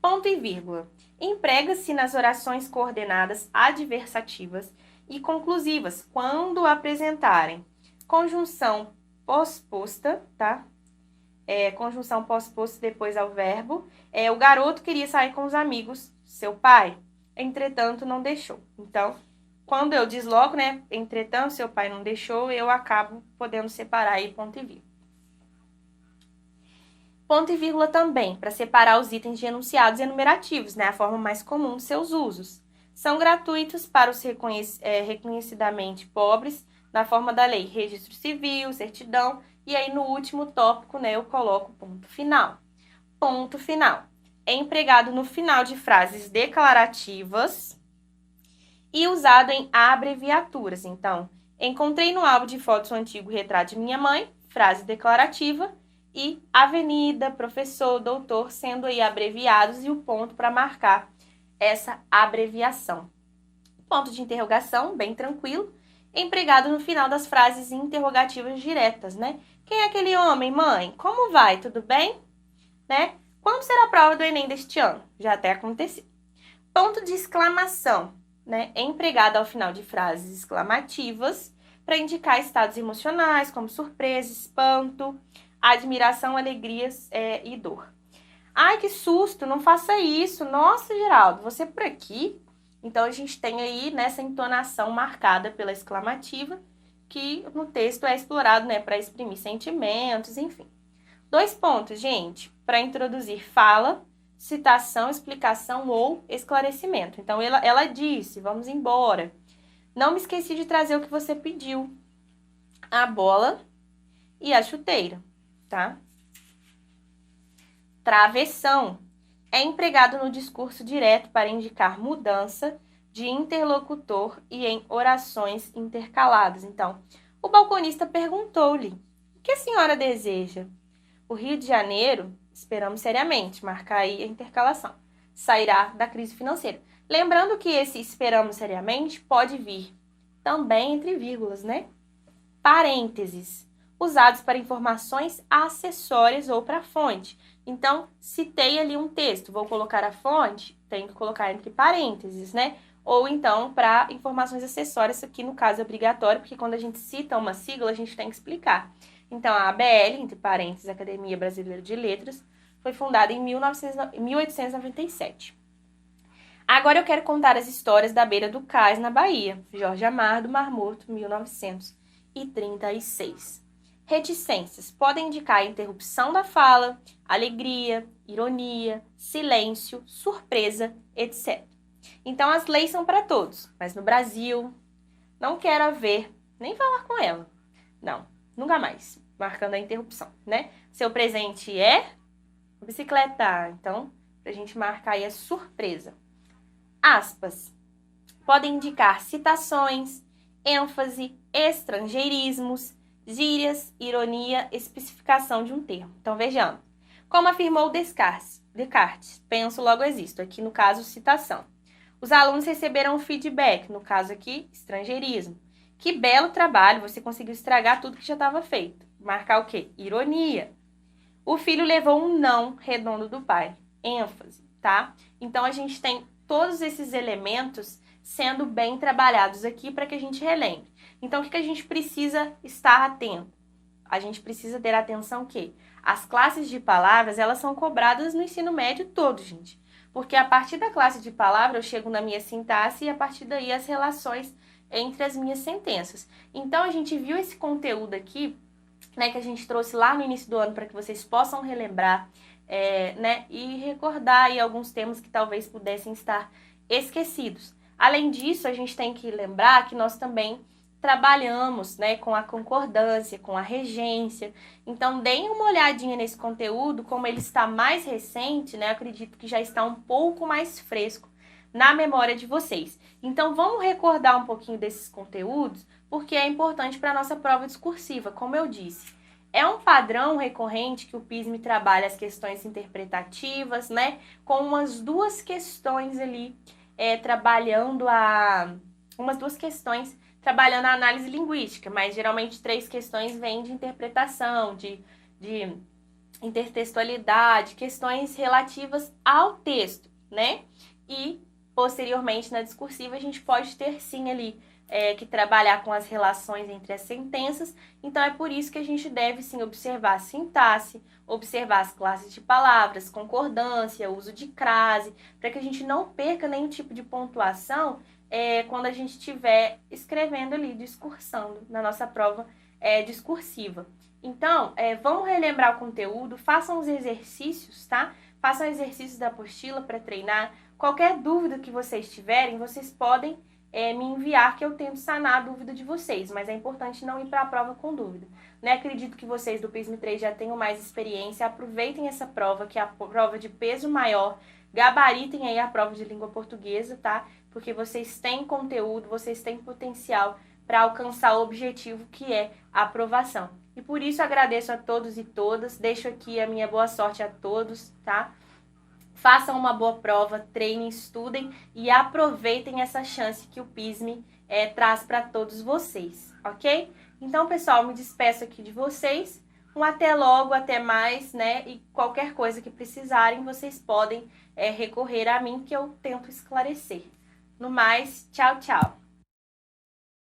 Ponto e vírgula. Emprega-se nas orações coordenadas adversativas e conclusivas quando apresentarem conjunção posposta, tá? Conjunção posposta depois ao verbo. O garoto queria sair com os amigos, seu pai, entretanto não deixou. Então, quando eu desloco, né? Entretanto, seu pai não deixou, eu acabo podendo separar aí ponto e vírgula. Ponto e vírgula também, para separar os itens de enunciados e enumerativos, né? A forma mais comum de seus usos. São gratuitos para os reconhecidamente pobres, na forma da lei, registro civil, certidão, e aí no último tópico, né, eu coloco ponto final. Ponto final. É empregado no final de frases declarativas e usado em abreviaturas. Então, encontrei no álbum de fotos o antigo retrato de minha mãe, frase declarativa, e avenida, professor, doutor, sendo aí abreviados e o ponto para marcar essa abreviação. Ponto de interrogação, bem tranquilo, empregado no final das frases interrogativas diretas, né? Quem é aquele homem, mãe? Como vai? Tudo bem? Né? Quando será a prova do Enem deste ano? Já até aconteceu. Ponto de exclamação, né? É empregado ao final de frases exclamativas para indicar estados emocionais, como surpresa, espanto, admiração, alegria e dor. Ai, que susto, não faça isso. Nossa, Geraldo, você por aqui? Então, a gente tem aí nessa entonação marcada pela exclamativa, que no texto é explorado, né, para exprimir sentimentos, enfim. 2 pontos, gente, para introduzir fala, citação, explicação ou esclarecimento. Então, ela disse, vamos embora. Não me esqueci de trazer o que você pediu. A bola e a chuteira, tá? Travessão. É empregado no discurso direto para indicar mudança de interlocutor e em orações intercaladas. Então, o balconista perguntou-lhe: o que a senhora deseja? O Rio de Janeiro, esperamos seriamente, marcar aí a intercalação, sairá da crise financeira. Lembrando que esse esperamos seriamente pode vir também entre vírgulas, né? Parênteses, usados para informações acessórias ou para fonte. Então, citei ali um texto, vou colocar a fonte, tenho que colocar entre parênteses, né? Ou então, para informações acessórias, isso aqui no caso é obrigatório, porque quando a gente cita uma sigla, a gente tem que explicar. Então, a ABL, entre parênteses, Academia Brasileira de Letras, foi fundada em 1897. Agora eu quero contar as histórias da beira do cais, na Bahia. Jorge Amar, do Mar Morto, 1936. Reticências podem indicar a interrupção da fala, alegria, ironia, silêncio, surpresa, etc. Então, as leis são para todos, mas no Brasil, não quero haver, nem falar com ela. Não, nunca mais, marcando a interrupção, né? Seu presente é bicicleta, então, pra gente marcar aí a surpresa. Aspas. Podem indicar citações, ênfase, estrangeirismos, gírias, ironia, especificação de um termo. Então, vejamos. Como afirmou Descartes, penso, logo existo. Aqui, no caso, citação. Os alunos receberam feedback, no caso aqui, estrangeirismo. Que belo trabalho, você conseguiu estragar tudo que já estava feito. Marcar o quê? Ironia. O filho levou um não redondo do pai. ênfase, tá? Então, a gente tem todos esses elementos sendo bem trabalhados aqui para que a gente relembre. Então, o que a gente precisa estar atento? A gente precisa ter atenção que as classes de palavras, elas são cobradas no ensino médio todo, gente. Porque a partir da classe de palavra eu chego na minha sintaxe e a partir daí as relações entre as minhas sentenças. Então, a gente viu esse conteúdo aqui, né, que a gente trouxe lá no início do ano para que vocês possam relembrar, né, e recordar aí alguns temas que talvez pudessem estar esquecidos. Além disso, a gente tem que lembrar que nós também trabalhamos, né, com a concordância, com a regência. Então, deem uma olhadinha nesse conteúdo, como ele está mais recente, né, acredito que já está um pouco mais fresco na memória de vocês. Então, vamos recordar um pouquinho desses conteúdos, porque é importante para a nossa prova discursiva, como eu disse. É um padrão recorrente que o PISM trabalha as questões interpretativas, né, com umas duas questões ali, trabalhando a análise linguística, mas geralmente 3 questões vêm de interpretação, de intertextualidade, questões relativas ao texto, né? E, posteriormente, na discursiva, a gente pode ter, sim, ali, que trabalhar com as relações entre as sentenças. Então, é por isso que a gente deve, sim, observar a sintaxe, observar as classes de palavras, concordância, uso de crase, para que a gente não perca nenhum tipo de pontuação quando a gente estiver escrevendo ali, discursando na nossa prova discursiva. Então, vamos relembrar o conteúdo, façam os exercícios, tá? Façam exercícios da apostila para treinar. Qualquer dúvida que vocês tiverem, vocês podem me enviar, que eu tento sanar a dúvida de vocês, mas é importante não ir para a prova com dúvida. Né? Acredito que vocês do PISM 3 já tenham mais experiência, aproveitem essa prova, que é a prova de peso maior, gabaritem aí a prova de língua portuguesa, tá? Porque vocês têm conteúdo, vocês têm potencial para alcançar o objetivo, que é a aprovação. E por isso agradeço a todos e todas, deixo aqui a minha boa sorte a todos, tá? Façam uma boa prova, treinem, estudem e aproveitem essa chance que o PISM traz para todos vocês, ok? Então, pessoal, me despeço aqui de vocês. Um até logo, até mais, né? E qualquer coisa que precisarem, vocês podem recorrer a mim, que eu tento esclarecer. No mais, tchau, tchau!